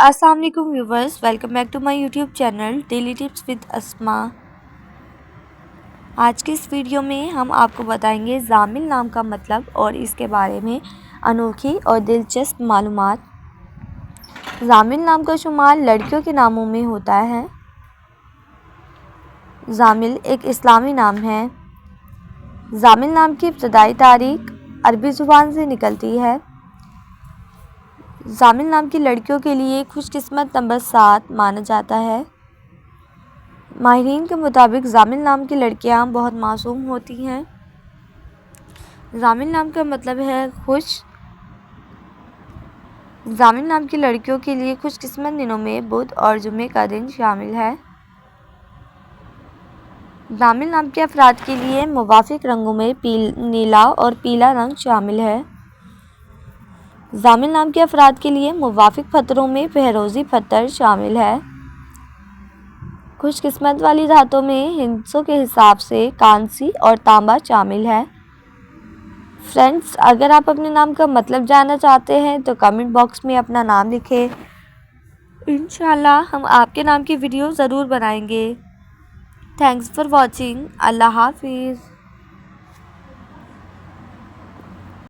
अस्सलाम वालेकुम viewers, welcome back to my YouTube channel daily tips with Asma. आज के इस वीडियो में हम आपको बताएंगे ज़ामिल नाम का मतलब और इसके बारे में अनोखी और दिलचस्प मालूमात। ज़ामिल नाम का शुमार लड़कियों के नामों में होता है। ज़ामिल एक इस्लामी नाम है। ज़ामिल नाम की इब्तदाई तारीख अरबी ज़ुबान से निकलती है। ज़ामिल नाम की लड़कियों के लिए खुशकिस्मत नंबर 7 माना जाता है। माहिरीन के मुताबिक ज़ामिल नाम की लड़कियां बहुत मासूम होती हैं। ज़ामिल नाम का मतलब है खुश। ज़ामिल नाम की लड़कियों के लिए खुशकिस्मत दिनों में बुध और जुमे का दिन शामिल है। ज़ामिल नाम के अफराद के लिए मुवाफिक रंगों में नीला और पीला रंग शामिल है। ज़ामिल नाम के अफराद के लिए मुवाफिक पत्थरों में फहरोज़ी पत्थर शामिल है। खुशकिस्मत वाली धातों में हिंसों के हिसाब से कांसी और तांबा शामिल है। फ्रेंड्स, अगर आप अपने नाम का मतलब जानना चाहते हैं तो कमेंट बॉक्स में अपना नाम लिखें। इंशाल्लाह हम आपके नाम की वीडियो ज़रूर बनाएंगे। Thanks for watching. अल्लाह हाफिज़।